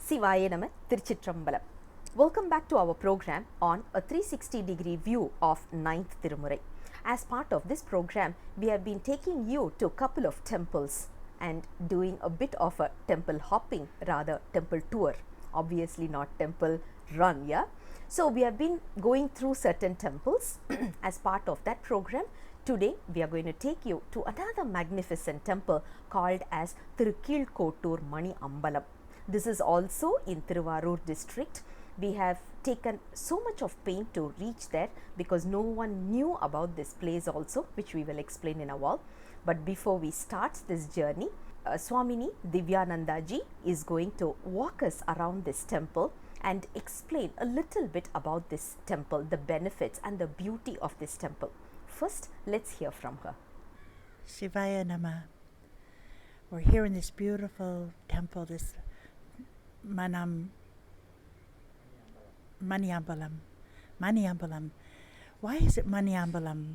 Sivaya Nama Thiruchitrambalam. Welcome back to our program on a 360-degree view of 9th Tirumurai. As part of this program, we have been taking you to a couple of temples and doing a bit of a temple hopping, rather temple tour. Obviously not temple run, yeah? So we have been going through certain temples. As part of that program, today we are going to take you to another magnificent temple called as Thiru Keezhkottur Maniyambalam. This is also in Thiruvarur district. We have taken so much of pain to reach there because no one knew about this place also, which we will explain in a while. But before we start this journey, Swamini Divyananda ji is going to walk us around this temple and explain a little bit about this temple, the benefits and the beauty of this temple. First, let's hear from her. Shivaya Nama. We're here in this beautiful temple, this Maniyambalam. Maniyambalam. Why is it Maniyambalam?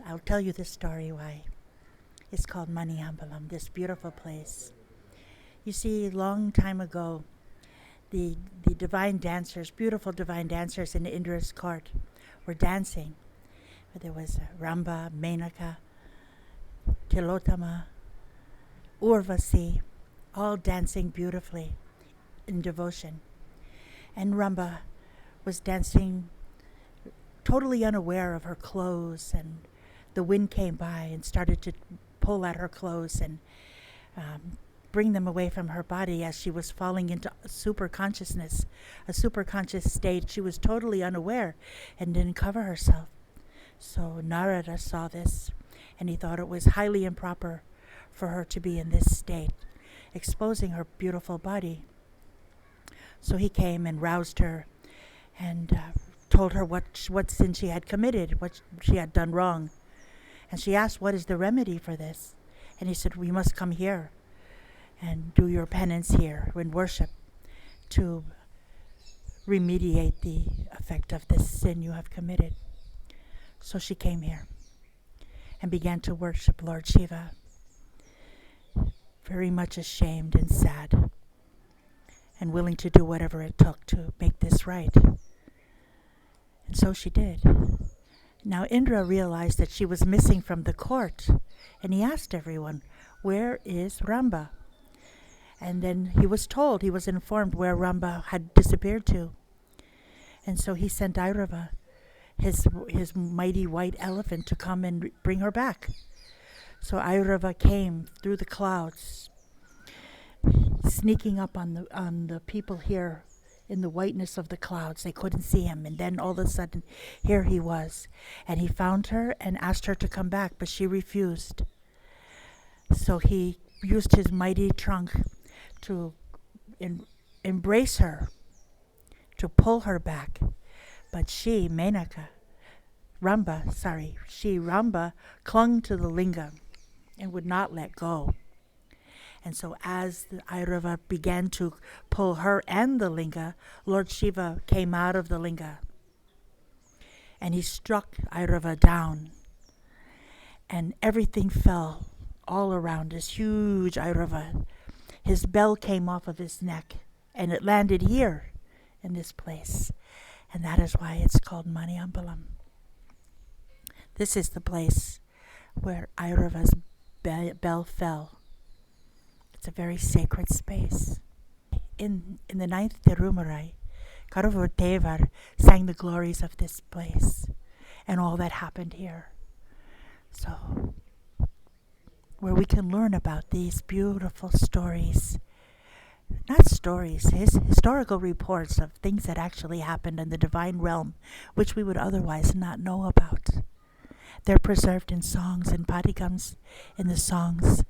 I'll tell you the story why. It's called Maniyambalam, this beautiful place. You see, long time ago, the divine dancers, beautiful divine dancers in Indra's court were dancing. There was Ramba, Menaka, Tilotama, Urvasi, all dancing beautifully in devotion. And Ramba was dancing totally unaware of her clothes, and the wind came by and started to pull at her clothes and bring them away from her body as she was falling into super consciousness, a super conscious state. She was totally unaware and didn't cover herself. So Narada saw this, and he thought it was highly improper for her to be in this state, exposing her beautiful body. So he came and roused her and told her what sin she had committed, what she had done wrong. And she asked, what is the remedy for this? And he said, we must come here and do your penance here in worship to remediate the effect of this sin you have committed. So she came here and began to worship Lord Shiva, very much ashamed and sad, and willing to do whatever it took to make this right. And so she did. Now Indra realized that she was missing from the court, and he asked everyone, where is Ramba? And then he was informed where Ramba had disappeared to. And so he sent Airava, his mighty white elephant, to come and bring her back. So Airava came through the clouds, sneaking up on the people here in the whiteness of the clouds. They couldn't see him, and then all of a sudden here he was, and he found her and asked her to come back, but she refused. So he used his mighty trunk to embrace her, to pull her back, but Ramba clung to the linga and would not let go. And so as the Airava began to pull her and the linga, Lord Shiva came out of the linga. And he struck Airava down. And everything fell all around this huge Airava. His bell came off of his neck, and it landed here in this place. And that is why it's called Maniyambalam. This is the place where Airava's bell fell. It's a very sacred space. In the 9th Tirumurai, Karavur Tevar sang the glories of this place and all that happened here. So, where we can learn about these beautiful stories, not stories, historical reports of things that actually happened in the divine realm, which we would otherwise not know about. They're preserved in songs and padigams, in the songs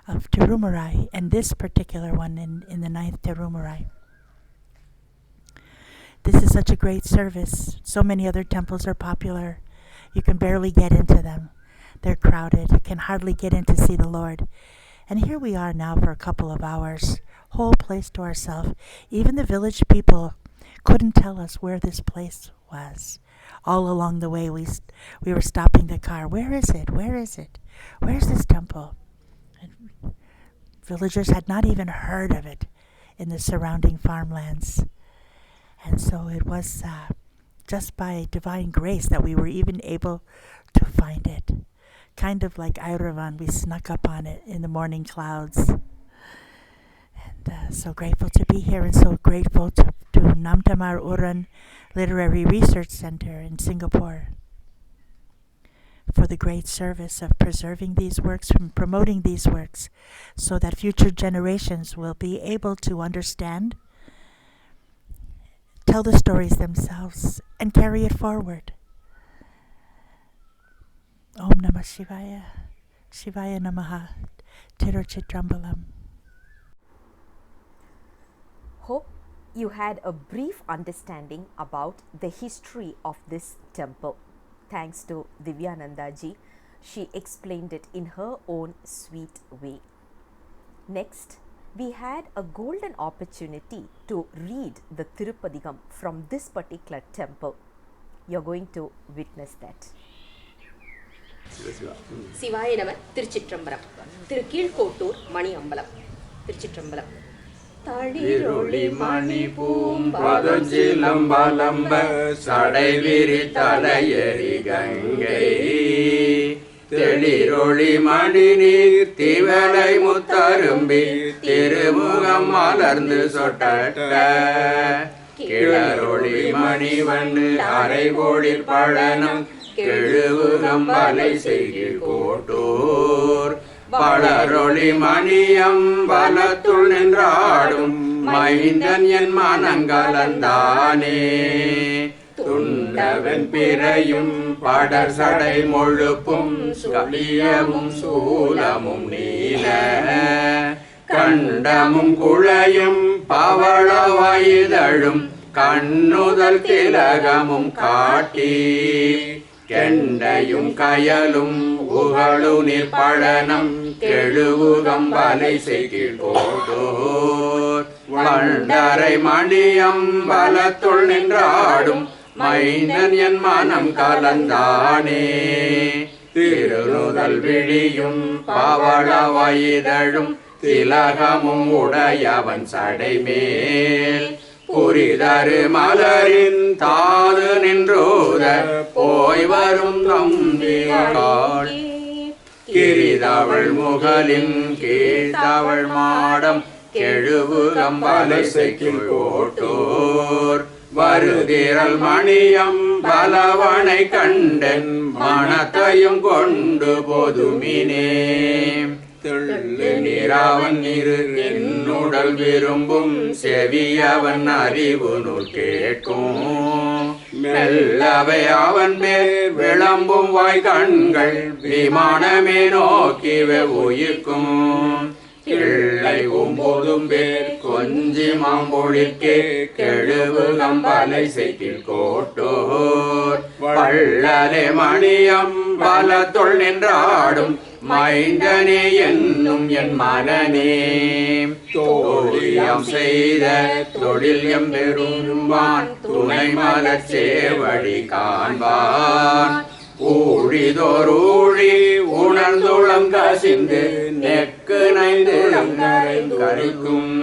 of Tirumurai, and this particular one in the 9th Tirumurai. This is such a great service. So many other temples are popular. You can barely get into them. They're crowded. You can hardly get in to see the Lord. And here we are now for a couple of hours, whole place to ourselves. Even the village people couldn't tell us where this place was. All along the way we were stopping the car. Where is it? Where is it? Where's this temple? And villagers had not even heard of it. in the surrounding farmlands. And so it was just by divine grace that we were even able to find it. Kind of like Airavan, we snuck up on it in the morning clouds. And so grateful to be here, and so grateful to Namtamar Uran Literary Research Center in Singapore for the great service of preserving these works and promoting these works so that future generations will be able to understand, tell the stories themselves, and carry it forward. Om Namah Shivaya, Shivaya Namaha, Thiru Chitrambalam. Hope you had a brief understanding about the history of this temple. Thanks to Divyananda ji, she explained it in her own sweet way. Next, we had a golden opportunity to read the Thirupadigam from this particular temple. You're going to witness that. சிவாய நம. திருச்சிற்றம்பலம். திரு கீழ்கோட்டூர் மணியம்பலம். திருச்சிற்றம்பலம். தளிரொளி மணி பூம்பதஞ்சிலம்பலம்ப சடைவிரி தலையெறி கங்கை தெளிரொளி மணி நீர் திவலை முத்தரும்பி திருமுகம் மலர்ந்து சொட்ட கிளரொளி மணிவண்ணு அரைகோளில் பழனம் கெழுவுகம் வலை செய்கில் கோட்டூர் பலரொளி மணியம் பலத்துள் நின்றாடும் மைந்தன் என் மனங்கலந்தானே துண்டவன் பிறையும் படர் சடை மொழுப்பும் கலியமும் சூலமும் நீல கண்டமும் குழையும் பவள வயதழும் கண்ணுதல் திலகமும் காட்டி கெண்டையும் கயலும் உகளு நிற்பழனம் கெழுவுகம் வலை செய்கில் கோட்டூர் வண்டரை மணியம் பலத்துள் நின்றாடும் மைந்தன் என் மனம் கலந்தானே திருநுதல் விழியும் பவள வயதழும் திலகமும் உடையவன் சடைமேல் புரிதரு மலரின் தாது நின்றோத போய் வரும் நம்பியாள் கிரிதவள் முகலின் கீழ்த்தவள் மாடம் கெழுவுகம் வலை செய்கில் கோட்டூர் வருதிரல் மணியம் பலவனை கண்டன் மனத்தையும் கொண்டு பொதுமினே நிறாவன் இரு என்னுடல் விரும்பும் செவியவன் அறிவு நூல் கேட்கும் மெல்லவை அவன் மேல் விளம்பும் வாய் கண்கள் விமானமே நோக்கி உயிர்க்கும் கிள்ளை உம்போதும் பேர் கொஞ்சி மாம்பொழிற்கே கெழுவுகம் வலை செய்கில் கோட்டூர் வள்ளலே மணியம் பலத்துள் நின்றாடும் மைந்தனே என்னும் என் மனனே தோழியம் செய்த தொழில் எம்பெருமான் துணை மலர் சேவடி காண்பான் ஊழிதோரூழி உணர்ந்துளம் கசிந்து நெக்கு நைந்து கரைக்கும்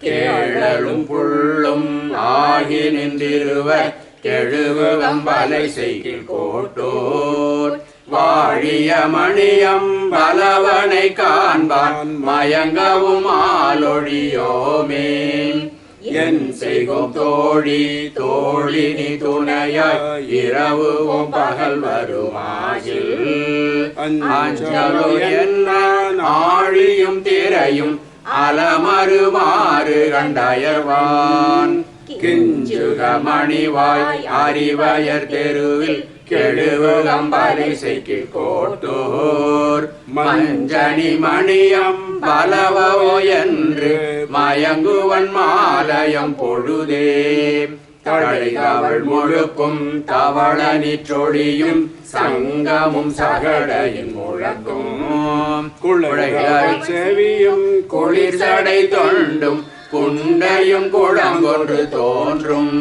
கேழலும் புள்ளும் ஆகி நின்றிருவர் கெழுவுகம் வலை செய்கில் கோட்டூர் வாழிய மணியம் பலவனை காண்பான் மயங்கவும் ஆலொழியோமே என் செய்கும் தோழி தோழினி துணையாய் இரவுவும் பகல் வருமாயில் அஞ்சலோ என்ன ஆழியும் திரையும் அலமருமாறு கண்டயர்வான் கிஞ்சுக மணிவாய் அறிவயர் தெருவில் கெழுவுகம் வலை செய்கில் கோட்டூர் மஞ்சனி மணியம் பலவோ என்று மயங்குவன் மாலயம் பொழுதே தழைதவள் முழுக்கும் தவள நிற்றொழியும் சங்கமும் சகடையின் முழக்கும் குழைகள் செவியும் குளிர் சடை தொண்டும் குண்டையும் குளங்கொன்று தோன்றும்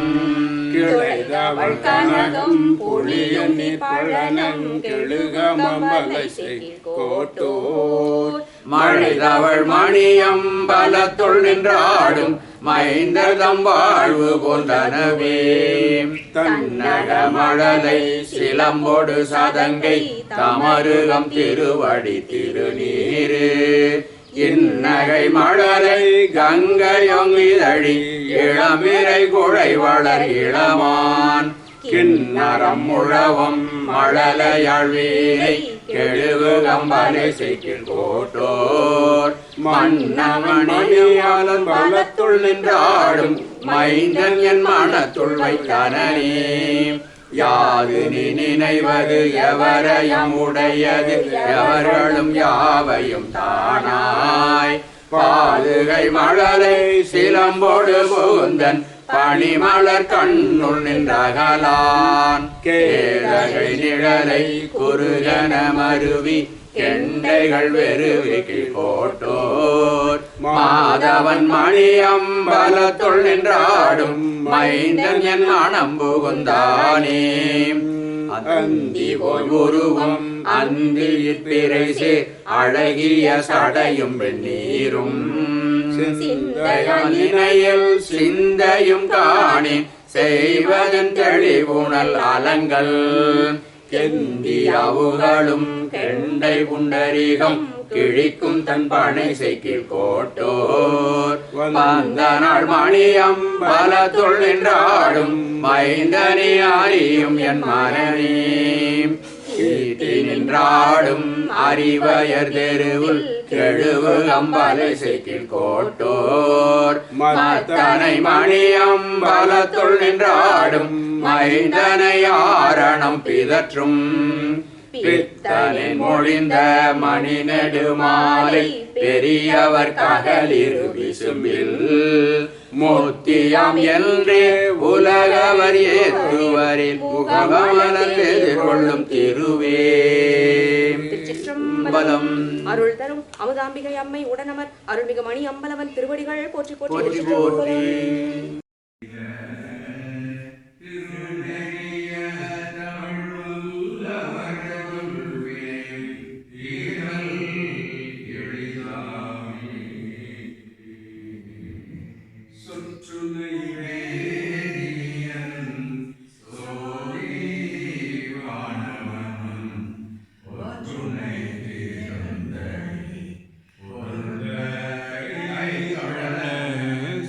கிளைதவள் கனகம் புளியும் நீர் பழனம் கெழுகமலை கோட்டூர் மழைதவள் மணியம்பலத்துள் நின்றாடும் மைந்ததம் வாழ்வு போன்றனவே தன்னக மழலை சிலம்பொடு சதங்கை தமருகம் திருவடி திருநீரு இன்னகை மழலை கங்கையொங்கிதழி இளமிரை குழை வளர் இளமான் கிண்ணறம் முழவம் மழலையாழ்வீரை கெழுவு கம்பலை செய்கில் கோட்டோர் மன்னமணியாளன் பலத்துள் நின்றாடும் மைந்தன் என் மனத்துள் வைத்தனே யாது நீ நினைவது எவரையும் உடையது எவர்களும் யாவையும் தானாய் பாதுகை மழலை சிலம்போடு புகுந்தன் பனிமலர் கண்ணுள் நின்றகலான் கேதகை நிழலை குறுகன மருவி கெண்டைகள் வெறுவிக்கு கோட்டோர் மாதவன் மணியம்பலத்துள் நின்றாடும் மைந்தன் என் மனம் புகுந்தானே அந்தி போய் உருவம் அந்தியிற் பிறைசு அழகிய சடையும் வெந்நீரும் சிந்தையில் சிந்தையும் காணேன் செய்வதன் தெளிவுணல் அலங்கள் கெந்தி அவுகளும் கெண்டை புண்டரிகம் கிழிக்கும் தன் பனை செய்கில் கோட்டோர் வந்த நாள் மணியம்பலத்துள் நின்றாடும் மைந்தனே அறியும் என் மனநே ஈட்டி நின்றாடும் அறிவயர் தெருவுள் கெழுவு அம்பலை செய்கில் கோட்டோர் மத்தனை மணியம்பலத்துள் நின்றாடும் மைந்தனை ஆரணம் பிதற்றும் பித்தனின் மொழிந்த மணி நெடுமாலை பெரியவர் ககலிரு விசும்பில் முத்தியாம் என்றே உலகவர் ஏத்துவரில் முகமலர் எதிர்கொள்ளும் திருவே திருச்சிற்றம்பலம். அருள் தரும் அமுதாம்பிகை அம்மை உடனமர் அருள்மிகு மணி அம்பலவன் திருவடிகள் போற்றி போற்றி போற்றி.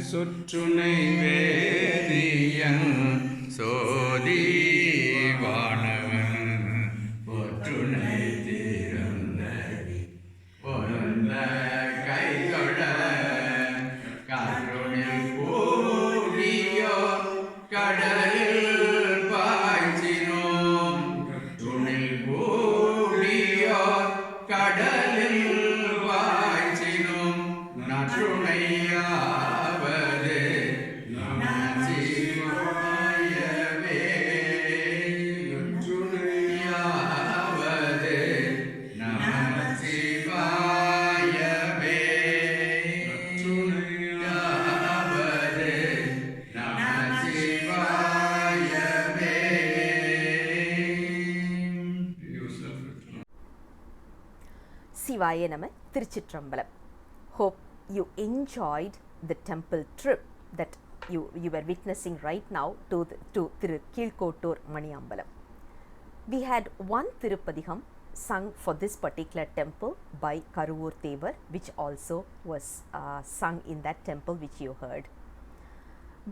சுற்றுனை வேதியன் சோதி வானவன் பொற்றுனை திறந்தடி பொருந்த கைகொட கருணில் கூடியோ கடலில் பாய்ச்சினோம் துணில் கூடியோ கடலில் பாய்ச்சினோம் நற்றுணையா சிவாய நம. திருச்சிற்றம்பலம். Hope you enjoyed the temple trip that you were witnessing right now to Thiru Keezhkottur Maniyambalam. We had one Thirupadigam sung for this particular temple by Karuvur Thevar, which also was sung in that temple which you heard.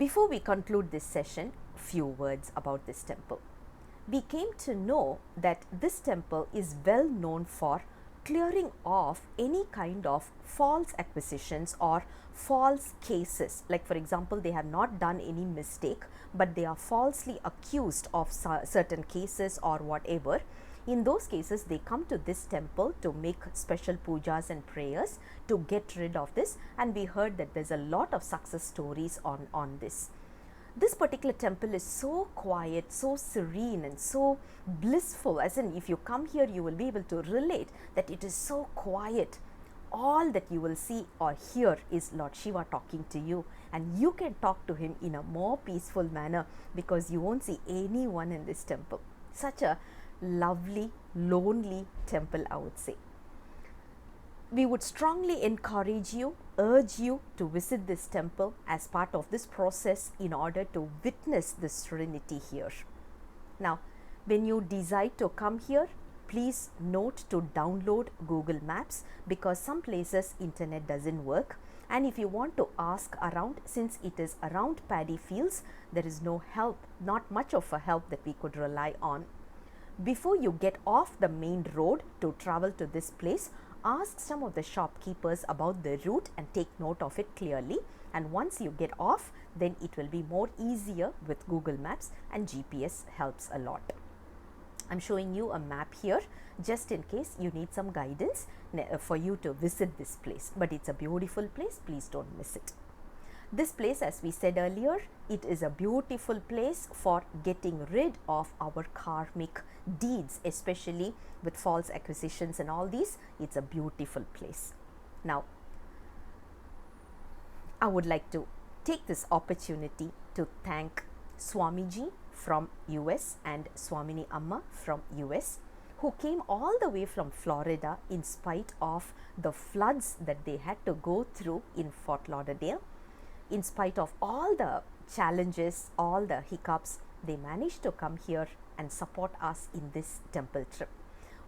Before we conclude this session, few words about this temple. We came to know that this temple is well known for clearing off any kind of false acquisitions or false cases. Like for example, they have not done any mistake, but they are falsely accused of certain cases or whatever. In those cases, they come to this temple to make special pujas and prayers to get rid of this, and we heard that there's a lot of success stories on this. This particular temple is so quiet, so serene and so blissful, as in if you come here you will be able to relate that it is so quiet. all that you will see or hear is Lord Shiva talking to you, and you can talk to him in a more peaceful manner because you won't see anyone in this temple. Such a lovely, lonely temple, I would say. We would strongly encourage you, urge you to visit this temple as part of this process in order to witness the serenity here. Now, when you decide to come here, please note to download Google Maps because some places internet doesn't work, and if you want to ask around, since it is around paddy fields, there is no help, not much of a help that we could rely on. Before you get off the main road to travel to this place, ask some of the shopkeepers about the route and take note of it clearly, and once you get off, then it will be more easier with Google Maps, and GPS helps a lot. I'm showing you a map here just in case you need some guidance for you to visit this place, but it's a beautiful place, please don't miss it. This place, as we said earlier, it is a beautiful place for getting rid of our karmic deeds, especially with false acquisitions and all these. It's a beautiful place. Now, I would like to take this opportunity to thank Swamiji from US and Swamini Amma from US, who came all the way from Florida in spite of the floods that they had to go through in Fort Lauderdale. In spite of all the challenges, all the hiccups, they managed to come here and support us in this temple trip.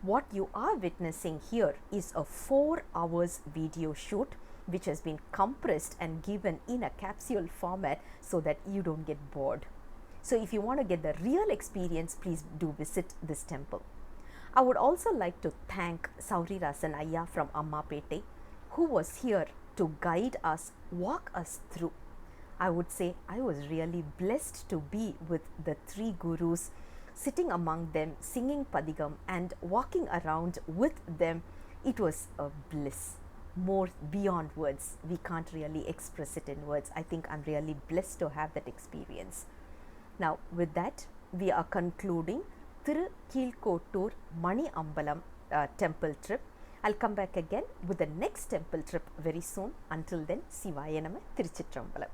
What you are witnessing here is a 4 hours video shoot which has been compressed and given in a capsule format so that you don't get bored. So if you want to get the real experience, please do visit this temple. I would also like to thank Sauri Rasan Ayya from Ammapete, who was here to guide us, walk us through. I would say I was really blessed to be with the 3 gurus, sitting among them, singing Padigam and walking around with them. It was a bliss, more beyond words. We can't really express it in words. I think I'm really blessed to have that experience. Now, with that, we are concluding Thiru Keezhkottur Maniyambalam temple trip. I'll come back again with the next temple trip very soon. Until then, Sivaya Nama, Thiruchitrambalam.